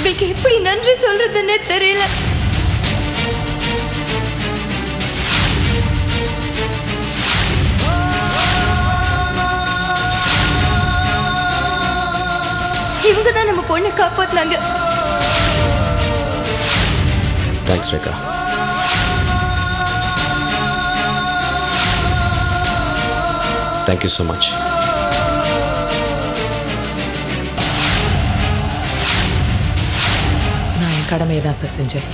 உங்களுக்கு எப்படி நன்றி சொல்றதுன்னே தெரியல. இவங்க தான் நம்ம பொண்ணை காப்பாத்தினாங்க. Thanks Rekha. Thank you so much. நான் என் கடமையை தான் சார் செஞ்சேன்.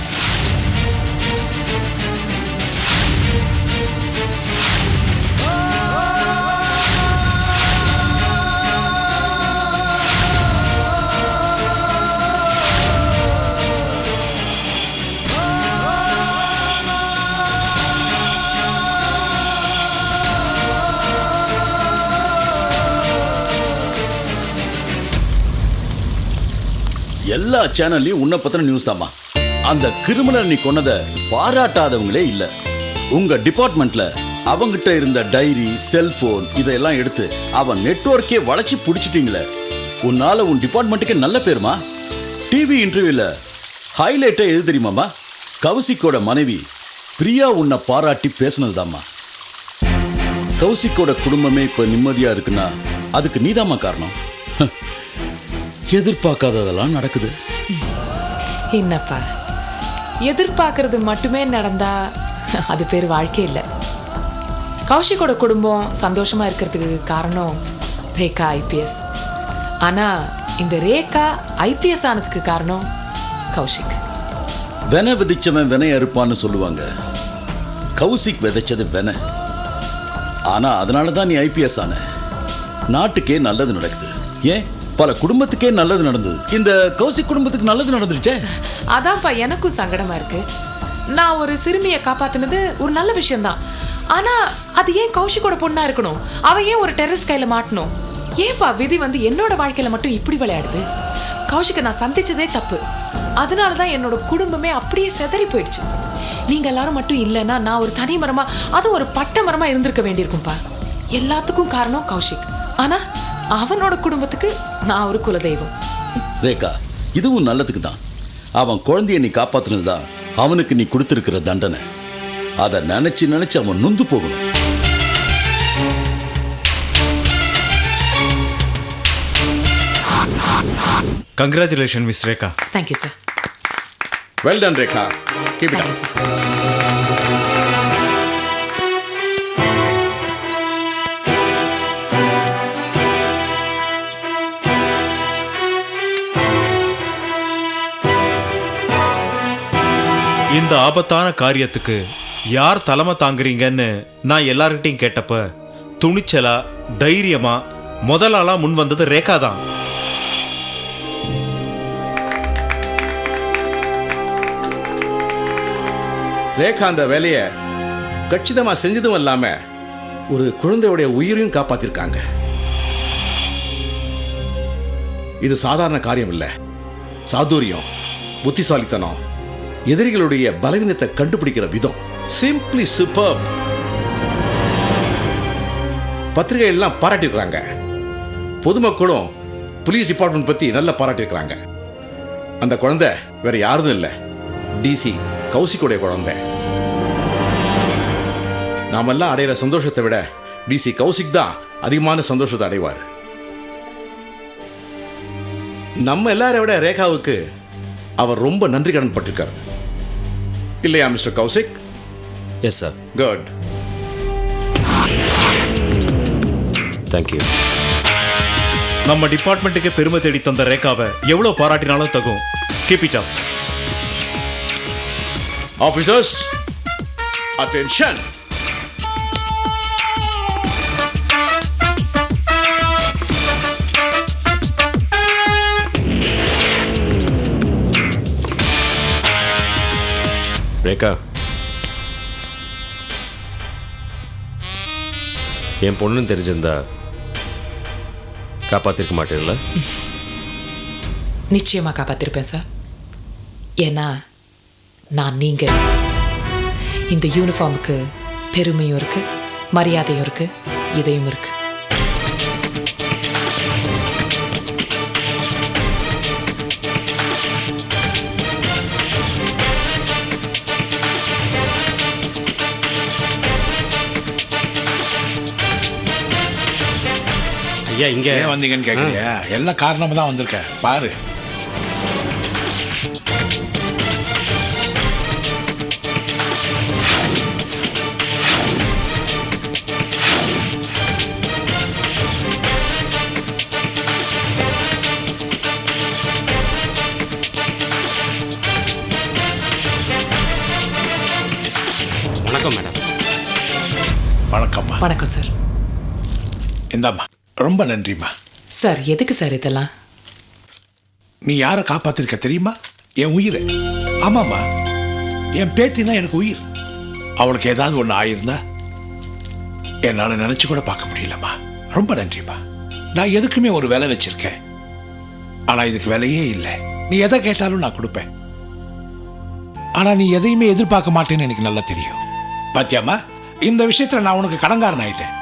எல்லா சேனல்லையும் உன்னை பத்தின நியூஸ் தாமா. அந்த கிரிமினல் நீ கொன்னதை பாராட்டாதவங்களே இல்ல. உங்க டிபார்ட்மெண்ட்ல அவங்கிட்ட இருந்த டைரி, செல்போன் இதெல்லாம் எடுத்து அவன் நெட்வொர்க்கே வளைச்சு பிடிச்சிட்டீங்களே. உன்னால உன் டிபார்ட்மெண்ட்டுக்கு நல்ல பேருமா. டிவி இன்டர்வியூல ஹைலைட்டே எது தெரியுமாமா? கௌசிக்கோட மனைவி பிரியா உன்னை பாராட்டி பேசினதுதாம்மா. கௌசிக்கோட குடும்பமே இப்ப நிம்மதியா இருக்குன்னா அதுக்கு நீதாம்மா காரணம். எதிர்பார்க்காததெல்லாம் நடக்குது. என்னப்பா, எதிர்பார்க்கறது மட்டுமே நடந்தா அது பேர் வாழ்க்கை இல்லை. கௌஷிக்கோட குடும்பம் சந்தோஷமா இருக்கிறதுக்கு காரணம் ரேகா ஐபிஎஸ். ஆனா இந்த ரேகா ஐபிஎஸ் ஆனதுக்கு காரணம் கௌஷிக். வென விதைச்சவன் வெனை அறுப்பான்னு சொல்லுவாங்க. கௌசிக் விதைச்சது வென. ஆனா அதனாலதான் நீ ஐபிஎஸ் ஆன. நாட்டுக்கே நல்லது நடக்குது. ஏன் பல குடும்பத்துக்கே நல்லது நடந்தது. இந்த கௌசிக் குடும்பத்துக்கு நல்லது நடந்துருச்சே. அதான்ப்பா எனக்கும் சங்கடமா இருக்கு. நான் ஒரு சிறுமியை காப்பாத்தினது ஒரு நல்ல விஷயம்தான். ஆனா அது ஏன் கௌஷிக்கோட பொண்ணா இருக்கணும்? அவ ஏன் ஒரு டெரரிஸ்ட் கையில மாட்டணும்? ஏன்பா விதி என்னோட வாழ்க்கையில மட்டும் இப்படி விளையாடுது? கௌஷிக்கை நான் சந்திச்சதே தப்பு. அதனாலதான் என்னோட குடும்பமே அப்படியே செதறி போயிடுச்சு. நீங்க எல்லாரும் மட்டும் இல்லைன்னா நான் ஒரு தனி மரமா, அது ஒரு பட்ட மரமா இருந்திருக்க வேண்டியிருக்கும்பா. எல்லாத்துக்கும் காரணம் கௌஷிக். ஆனா அவனோட குடும்பத்துக்கு நான் ஒரு குலதெய்வம். ரேகா, இதுவும் நல்லதுக்கு தான். அவன் குழந்தைய நீ காப்பாத்தினதுதான் அவனுக்கு நீ கொடுத்திருக்கிற தண்டனை. அதை நினைச்சு நினைச்சு அவன் நொந்து போகணும். Congratulations, Miss Rekha. Thank you, sir. Well done, Rekha. Keep it up. Thank you, sir. இந்த ஆபத்தான காரியத்துக்கு யார் தலைமை தாங்குறீங்கன்னு நான் எல்லார்கிட்டையும் கேட்டப்ப துணிச்சலா தைரியமா முதலாளா முன் வந்தது ரேகா தான். ரேகா அந்த வேலையை கச்சிதமா செஞ்சதும் இல்லாம ஒரு குழந்தையுடைய உயிரையும் காப்பாத்திருக்காங்க. இது சாதாரண காரியம் இல்ல. சாதுரியம், புத்திசாலித்தனம், எதிரிகளுடைய பலவீனத்தை கண்டுபிடிக்கிற விதம் சிம்பிளி சூப்பர்ப். பத்திரிகை எல்லாம் பாராட்டிருக்கிறாங்க. பொதுமக்களும் போலீஸ் டிபார்ட்மெண்ட் பத்தி நல்லா பாராட்டிருக்கிறாங்க. அந்த குழந்தை வேற யாரும் இல்லை, டிசி கௌசிக்குடைய குழந்தை. நாமெல்லாம் அடையிற சந்தோஷத்தை விட டிசி கௌசிக் தான் அதிகமான சந்தோஷத்தை அடைவார். நம்ம எல்லாரை விட ரேகாவுக்கு அவர் ரொம்ப நன்றி கடன் பட்டிருக்கார். இல்லையா mister Kaushik? Yes sir. Good. Thank you. நம்ம டிபார்ட்மெண்ட்டுக்கு பெருமை தேடி தந்த ரேகாவை எவ்வளவு பாராட்டினாலும் தகும். Keep it up. Officers, attention. Rekha, என் பொண்ணுன்னு தெரிஞ்சிருந்தா காப்பாத்திருக்க மாட்டேன்ல? நிச்சயமா காப்பாத்திருப்பேன் சார். ஏன்னா நான் நீங்க. இந்த யூனிஃபார்முக்கு பெருமையும் இருக்கு, மரியாதையும் இருக்கு, இதையும் இருக்கு. ஐயா இங்க ஏன் வந்தீங்கன்னு கேட்குறியா? என்ன காரணமாக தான் வந்திருக்க பாரு. வணக்கம் மேடம். வணக்கம்மா. வணக்கம் சார். இந்தாம்மா, ரொம்ப நன்றிம்மா. சார் எதுக்கு சார் இதெல்லாம்? நீ யாரை காப்பாத்திருக்க தெரியுமா? என் உயிர். ஆமாம்மா, என் பேத்தினா எனக்கு உயிர். அவளுக்கு ஏதாவது ஒன்று ஆயிருந்தா என்னால் நினச்சி கூட பார்க்க முடியலம்மா. ரொம்ப நன்றிம்மா. நான் எதுக்குமே ஒரு விலை வச்சிருக்கேன், ஆனால் இதுக்கு விலையே இல்லை. நீ எதை கேட்டாலும் நான் கொடுப்பேன், ஆனால் நீ எதையுமே எதிர்பார்க்க மாட்டேன்னு எனக்கு நல்லா தெரியும். பாத்தியாம்மா, இந்த விஷயத்தில் நான் உனக்கு கடன்காரன் ஆயிட்டேன்.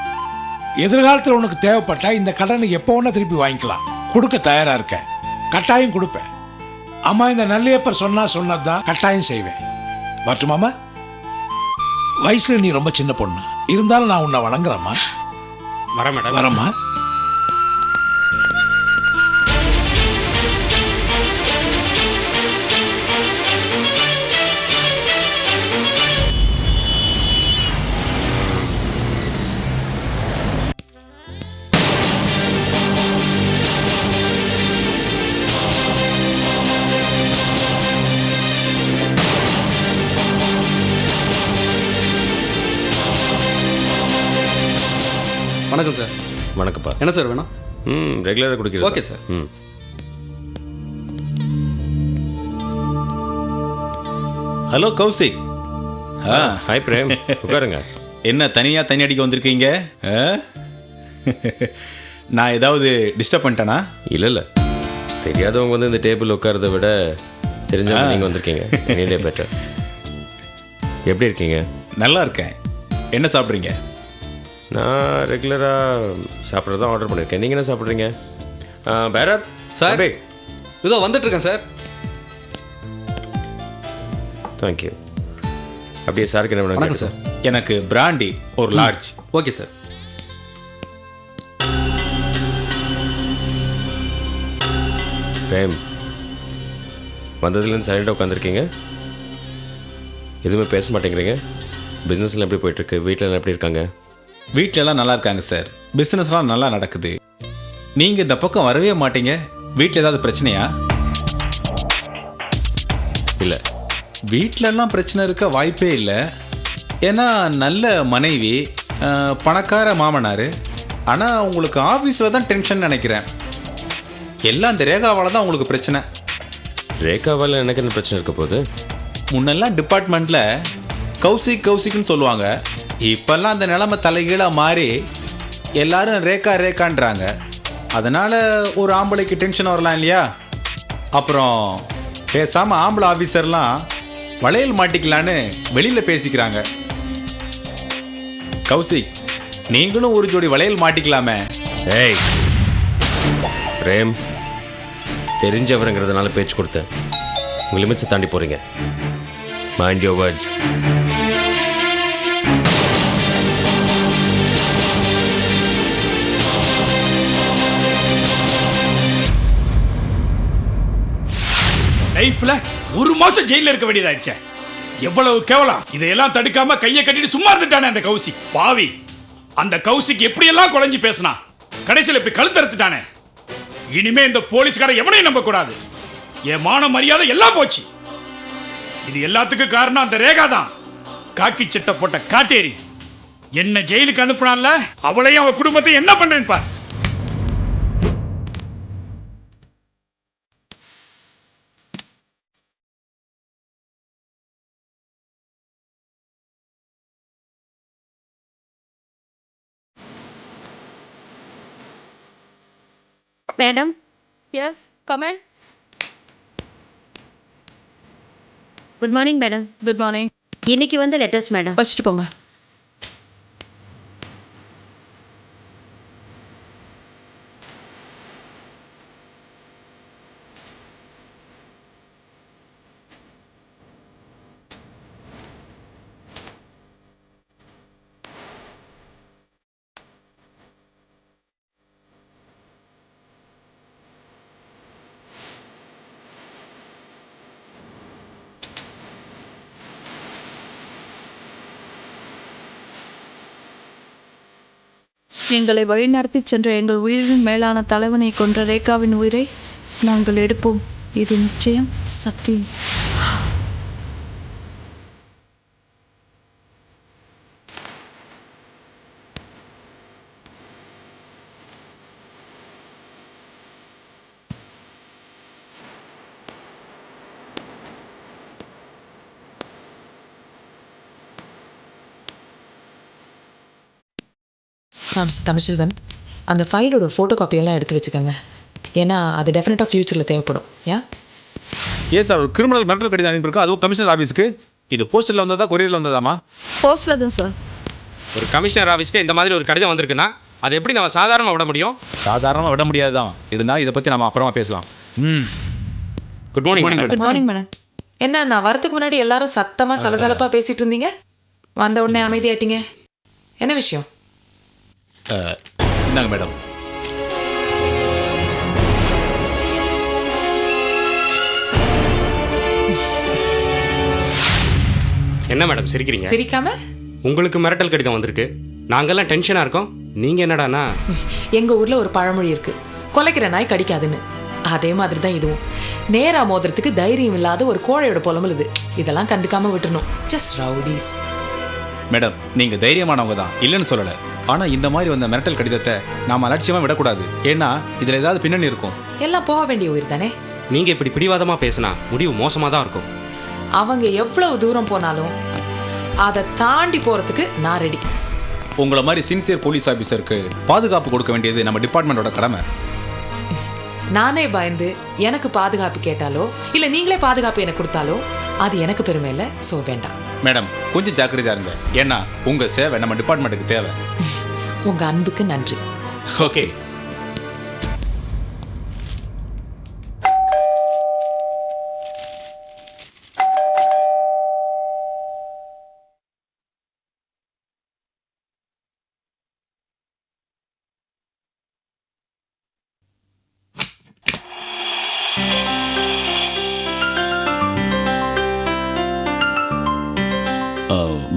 எதிர்காலத்தில் உனக்கு தேவைப்பட்டா இந்த கடனை எப்போ வேணா திருப்பி வாங்கிக்கலாம். கொடுக்க தயாரா இருக்க, கட்டாயம் கொடுப்பேன். அம்மா, இந்த நல்லையப்பர் சொன்னதுதான் கட்டாயம் செய்வேன். வரட்டுமாம்மா? வயசுல நீ ரொம்ப சின்ன பொண்ணு, இருந்தாலும் நான் உன்னை வணங்குறேம்மா. வரேன் மேடம். வரம்மா. வணக்கம் சார். வணக்கம்ப்பா. என்ன சார் வேணும்? ரெகுலராக குடிக்கிறது. Okay sir. Hello Kaushik. Hi Prem, உட்காருங்க. என்ன தனியாக தண்ணி அடிக்க வந்திருக்கீங்க? நான் ஏதாவது டிஸ்டர்ப் பண்ணிட்டேனா? இல்லை தெரியாதவங்க வந்து இந்த டேபிள் உட்காரத விட தெரிஞ்சவங்க நீங்கள் வந்திருக்கீங்க. Any better. எப்படி இருக்கீங்க? நல்லா இருக்கேன். என்ன சாப்பிட்றீங்க? நான் ரெகுலராக சாப்பிட்றது தான் ஆர்டர் பண்ணியிருக்கேன். நீங்கள் என்ன சாப்பிட்றீங்க? பேரர் சார் இதோ வந்துட்டுருக்கேன் சார். தேங்க்யூ. அப்படியே சாருக்கு என்ன வணக்கம் வேணும் சார். எனக்கு பிராண்டி ஒரு லார்ஜ். Okay sir. பிரேம், வந்ததுலேருந்து சைலண்டாக உட்காந்துருக்கீங்க, எதுவுமே பேச மாட்டேங்கிறீங்க. பிஸ்னஸ்லாம் எப்படி போயிட்டுருக்கு? வீட்டில் எப்படி இருக்காங்க? வீட்டிலலாம் நல்லா இருக்காங்க சார். பிஸ்னஸ்லாம் நல்லா நடக்குது. நீங்கள் இந்த பக்கம் வரவே மாட்டீங்க. வீட்டில் ஏதாவது பிரச்சனையா? இல்லை, வீட்டிலலாம் பிரச்சனை இருக்க வாய்ப்பே இல்லை. ஏன்னா நல்ல மனைவி, பணக்கார மாமனார். ஆனால் உங்களுக்கு ஆஃபீஸில் தான் டென்ஷன் நினைக்கிறேன். எல்லாம் இந்த ரேகாவால் தான் உங்களுக்கு பிரச்சனை. ரேகாவால் எனக்கு என்ன பிரச்சனை இருக்க போகுது? முன்னெல்லாம் டிபார்ட்மெண்ட்டில் கௌசிக்னு சொல்லுவாங்க. இப்போல்லாம் அந்த நிலைமை தலைகீழாக மாறி எல்லாரும் ரேகான்றாங்க. அதனால் ஒரு ஆம்பளைக்கு டென்ஷன் வரலாம் இல்லையா? அப்புறம் பேசாமல் ஆம்பளை ஆஃபீஸர்லாம் வளையல் மாட்டிக்கலான்னு வெளியில் பேசிக்கிறாங்க. கௌசிக், நீங்களும் ஒரு ஜோடி வளையல் மாட்டிக்கலாமே. ஏய் பிரேம், தெரிஞ்சவருங்கிறதுனால பேச்சு கொடுத்தேன். உங்கள் லிமிட்ஸை தாண்டி போகிறீங்க. Mind your words. லைஃப்ல ஒரு மாசம் ஜெயில இருக்க வேண்டியதாயிடுச்சு. எவ்வளவு கேவலம்! இதையெல்லாம் தடுக்காம கையை கட்டிட்டு சும்மா இருந்துட்டானே அந்த கௌசிக் பாவி. அந்த கௌசிக் எப்படியெல்லாம் குழஞ்சி பேசினா, கடைசியில் இப்படி கழுத்தறுத்துட்டானே. இனிமே இந்த போலீஸ்கார எவனையும் நம்ப கூடாது. என் மான மரியாதை எல்லாம் போச்சு. இது எல்லாத்துக்கும் காரணம் அந்த ரேகா தான். காக்கி சட்டை போட்ட காட்டேரி என்ன ஜெயிலுக்கு அனுப்புனான்ல, அவளையும் அவ குடும்பத்தையும் என்ன பண்றேன்னு பார். Madam, yes come in. Good morning madam. Good morning. இன்னைக்கு வந்து லெட்டர்ஸ் மேடம். வச்சுட்டு போங்க. எங்களை வழிநடத்திச் சென்ற எங்கள் உயிரின் மேலான தலைவனை கொன்ற ரேகாவின் உயிரை நாங்கள் எடுப்போம். இது நிச்சயம் சத்தியம். தமிழ்ச்செல்வன், அந்த ஃபைலோட ஃபோட்டோ காப்பியெல்லாம் எடுத்து வச்சுக்கோங்க. ஏன்னா அது டெஃபினட்டாக ஃப்யூச்சரில் தேவைப்படும். ஏன்? ஏன் சார் ஒரு கிரிமினல் மென்டல் கடிதம் அனுப்பியிருக்கோம், அதுவும் கமிஷனர் ஆஃபீஸுக்கு. இது போஸ்டரில் வந்ததா கொரியரில் வந்ததாமா? போஸ்டில் தான் சார். ஒரு கமிஷனர் ஆஃபீஸ்க்கு இந்த மாதிரி ஒரு கடிதம் வந்திருக்குன்னா அது எப்படி நம்ம சாதாரணமாக விட முடியும்? சாதாரணமாக விட முடியாது தான். இருந்தால் இதை பற்றி நம்ம அப்புறமா பேசலாம். Good morning. Good morning madam. என்ன, நான் வரதுக்கு முன்னாடி எல்லாரும் சத்தமாக சலசலப்பாக பேசிகிட்டு இருந்தீங்க, வந்த உடனே அமைதியாயிட்டீங்க. என்ன விஷயம்? இந்தாங்க மேடம். என்ன மேடம் சிரிக்கிறீங்க? சிரிக்காம? உங்களுக்கு மிரட்டல் கடிதம் வந்திருக்கு, நாங்கெல்லாம் டென்ஷனாக இருக்கோம். நீங்கள் என்னடானா? எங்கள் ஊரில் ஒரு பழமொழி இருக்கு, கொலைக்கிற நாய் கடிக்காதுன்னு. அதே மாதிரி தான் இதுவும். நேரா மோதுறதுக்கு தைரியம் இல்லாத ஒரு கோழையோட புலம்பல் இது. இதெல்லாம் கண்டுக்காம விட்டுறணும். Just rowdies. மேடம், நீங்கள் தைரியமானவங்க தான், இல்லைன்னு சொல்லலை. ஆனால் இந்த மாதிரி வந்த மிரட்டல் கடிதத்தை நாம் அலட்சியமாக விடக்கூடாது. ஏன்னா இதில் ஏதாவது பின்னணி இருக்கும். எல்லாம் போக வேண்டிய உயிர் தானே. நீங்கள் இப்படி பிடிவாதமாக பேசினா முடிவு மோசமாக தான் இருக்கும். அவங்க எவ்வளவு தூரம் போனாலும் அதை தாண்டி போகிறதுக்கு நான் ரெடி. உங்களை மாதிரி சின்சியர் போலீஸ் ஆஃபீஸருக்கு பாதுகாப்பு கொடுக்க வேண்டியது நம்ம டிபார்ட்மெண்ட்டோட கடமை. நானே பயந்து எனக்கு பாதுகாப்பு கேட்டாலோ இல்லை நீங்களே பாதுகாப்பு எனக்கு கொடுத்தாலோ அது எனக்கு பெருமை இல்லை. ஸோ வேண்டாம். மேடம், கொஞ்சம் ஜாக்கிரதையாக இருங்க. ஏன்னா உங்கள் சேவை நம்ம டிபார்ட்மெண்ட்டுக்கு தேவை. உங்கள் அன்புக்கு நன்றி. ஓகே.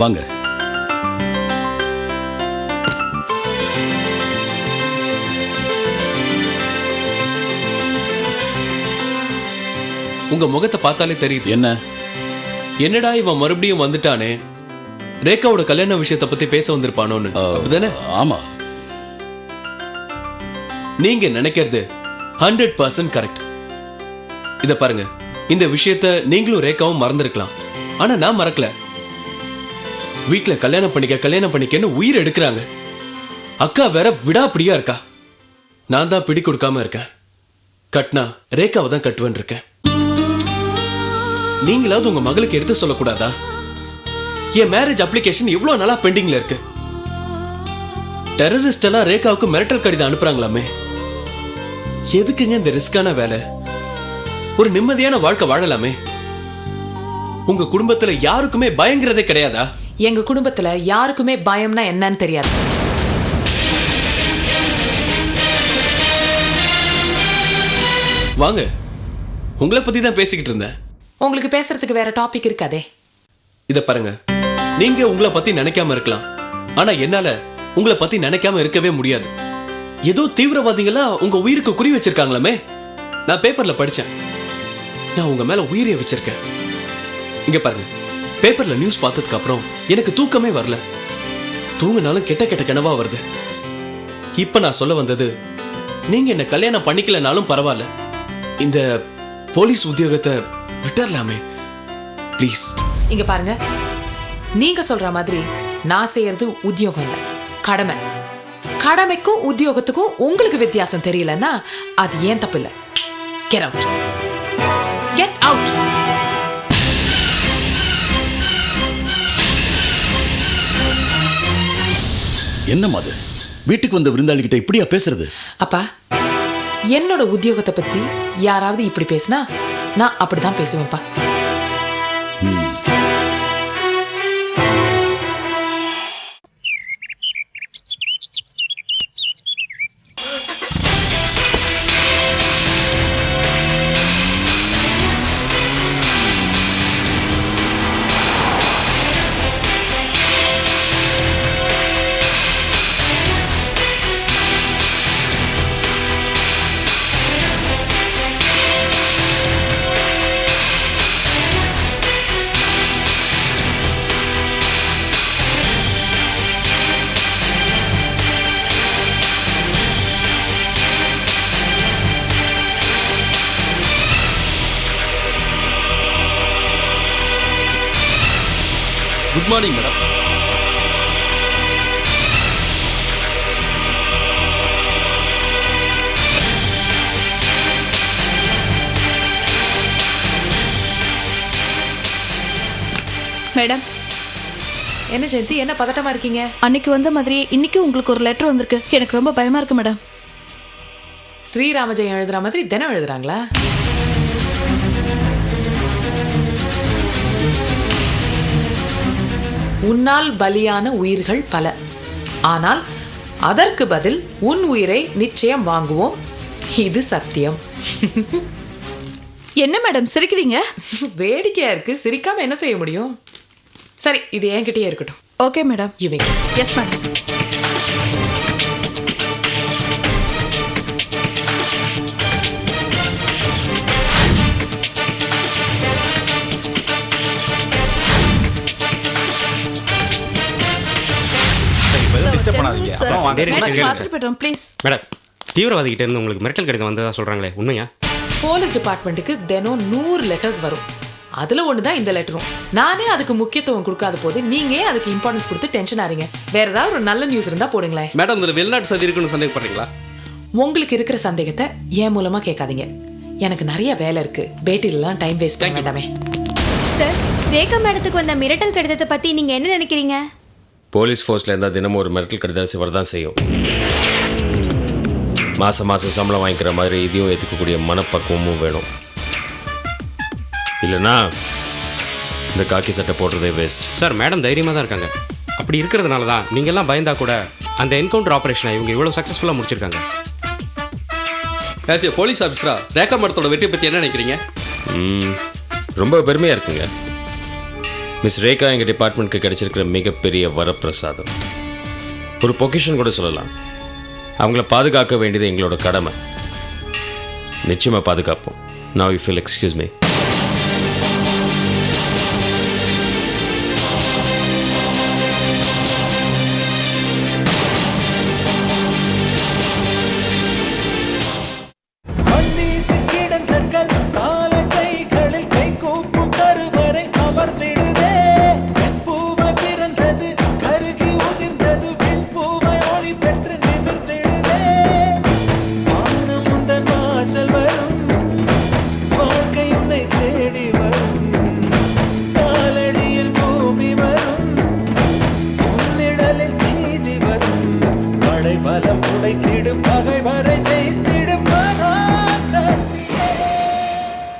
வாங்க. உங்க முகத்தை பார்த்தாலே தெரியுது. என்ன? என்னடா இவன் மறுபடியும் வந்துட்டானே, ரேகாவோட கல்யாண விஷயத்தை பத்தி பேச வந்திருப்பானோன்னு. அப்படிதானே? ஆமா. நீங்க நினைக்கிறது 100% கரெக்ட். இத பாருங்க, இந்த விஷயத்த நீங்களும் ரேகாவும் மறந்துருக்கலாம், ஆனா நான் மறக்கல. வீட்டுல கல்யாணம் பண்ணிக்கன்னு உயிர் எடுக்கிறாங்க. அக்கா வேற விடாப்பிடியா இருக்கா. நான் தான் பிடி கொடுக்காம இருக்கேன். கட்னா ரேகாவை தான் கட்டுவேன் இருக்கேன். நீங்களாவது உங்க மகளுக்கு எடுத்து சொல்லக்கூடாதா? என் மேரேஜ் அப்ளிகேஷன் இவ்வளவு நாளா பெண்டிங்ல இருக்கு. டெரரிஸ்ட் எல்லாம் ரேகாவுக்கு மிரட்டல் கடிதம் அனுப்புறாங்களாமே. எதுக்குங்க இந்த ரிஸ்கான வேலை? ஒரு நிம்மதியான வாழ்க்கை வாழலாமே. உங்க குடும்பத்துல யாருக்குமே பயங்கிறதே கிடையாதா? எங்க குடும்பத்துல யாருக்குமே பயம்னா என்னன்னு தெரியாது. வாங்க, உங்களை பத்தி தான் பேசிக்கிட்டு இருந்தேன். உங்களுக்கு பேசுறதுக்கு வேற டாபிக் இருக்காதே. இத பாருங்க, நீங்க உங்களை பத்தி நினைக்காம இருக்கலாம், ஆனா என்னால உங்களை பத்தி நினைக்காம இருக்கவே முடியாது. ஏதோ தீவிரவாதிகளா உங்க உயிருக்கு குறி வச்சிருக்காங்களாமே. நான் பேப்பர்ல படிச்சேன். நான் உங்க மேல உயிரை வச்சிருக்கேன். இங்க பாருங்க, பேப்பர்ல நியூஸ் பார்த்ததுக்கு அப்புறம் எனக்கு தூக்கமே வரல. தூங்கினாலும் கெட்ட கெட்ட கனவா வருது. இப்ப நான் சொல்ல வந்தது, நீங்க என்ன கல்யாணம் பண்ணிக்கலனாலும் பரவாயில்ல, இந்த போலீஸ் உத்தியோகத்தை விட்டுறலாமே ப்ளீஸ். இங்க பாருங்க, நீங்க சொல்ற மாதிரி நான் செய்யறது உத்தியோகம் இல்ல, கடமை. கடமைக்கும் உத்தியோகத்துக்கும் உங்களுக்கு வித்தியாசம் தெரியலன்னா அது ஏன் தப்பு இல்ல. Get out, get out. என்னம்மா அது? வீட்டுக்கு வந்த விருந்தாளிகிட்ட இப்படியா பேசுறது? அப்பா, என்னோட உத்தியோகத்தை பத்தி யாராவது இப்படி பேசினா நான் அப்படிதான் பேசுவேன்ப்பா. Good morning madam. மேடம், என்ன ஜெயந்தி, என்ன பதட்டமா இருக்கீங்க? அன்னைக்கு வந்த மாதிரி இன்னைக்கு உங்களுக்கு ஒரு லெட்டர் வந்திருக்கு. எனக்கு ரொம்ப பயமா இருக்கு மேடம். ஸ்ரீராமஜெயம் எழுதுற மாதிரி தினம் எழுதுறாங்களா? உன்னால் பலியான உயிர்கள் பல, ஆனால் அதற்கு பதில் உன் உயிரை நிச்சயம் வாங்குவோம், இது சத்தியம். என்ன மேடம் சிரிக்கிறீங்க? வேடிக்கையா இருக்கு, சிரிக்காம என்ன செய்ய முடியும்? சரி, இது என்கிட்டயே இருக்கட்டும். Okay madam. இவங்க எஸ் மேடம். டிஸ்டர்ப் பண்ணாதீங்க. அப்புறம் வாங்க. பார்த்துட்டு போயிட்டோம் ப்ளீஸ். மேடம், தீவிரவாதிகிட்ட இருந்து உங்களுக்கு மிரட்டல் கடிதம் வந்ததா சொல்கிறாங்களே, உண்மையா? போலீஸ் டிபார்ட்மெண்ட்டுக்கு தினம் 100 லெட்டர்ஸ் வரும். அதுல ஒண்ணுதான் இந்த லெட்டரும். நானே அதுக்கு முக்கியத்துவம் கொடுக்காத போது நீங்க ஏன் அதுக்கு இம்பார்ட்டன்ஸ் கொடுத்து டென்ஷன் ஆறீங்க? வேற ஏதாவது ஒரு நல்ல நியூஸ் இருந்தா போடுங்களேன். மேடம், இதில் வெளிநாட்டு சதி இருக்குன்னு சந்தேகப்படுறீங்களா? உங்களுக்கு இருக்கிற சந்தேகத்தை என் மூலமா கேட்காதீங்க. எனக்கு நிறைய வேலை இருக்கு. பேட்டிலெல்லாம் டைம் வேஸ்ட் பண்ண வேண்டாமே. சார், ரேகா மேடத்துக்கு வந்த மிரட்டல் கடிதத்தை பத்தி நீங்க என்ன நினைக்கிறீங்க? போலீஸ் ஃபோர்ஸில் இருந்தால் தினமும் ஒரு மிரட்டல் கடிதம் வரதான் செய்யும். மாதம் சம்பளம் வாங்கிக்கிற மாதிரி இதையும் ஏற்றுக்கக்கூடிய மனப்பக்குவமும் வேணும். இல்லைன்னா இந்த காக்கி சட்டை போடுறதே வேஸ்ட். சார், மேடம் தைரியமாக தான் இருக்காங்க. அப்படி இருக்கிறதுனால தான் நீங்கள்லாம் பயந்தா கூட அந்த என்கவுண்டர் ஆப்ரேஷனை இவங்க இவ்வளோ சக்ஸஸ்ஃபுல்லாக முடிச்சிருக்காங்க. ஆஸ் ஏ போலீஸ் ஆஃபீஸரா ரேகா மேடத்தோட வெற்றியை பற்றி என்ன நினைக்கிறீங்க? ரொம்ப பெருமையாக இருக்குங்க. மிஸ் ரேகா எங்கள் டிபார்ட்மெண்ட்டுக்கு கிடைச்சிருக்கிற மிகப்பெரிய வரப்பிரசாதம். ஒரு பொக்கிஷன் கூட சொல்லலாம். அவங்கள பாதுகாக்க வேண்டியது எங்களோட கடமை. நிச்சயமாக பாதுகாப்போம். Now you feel excuse me.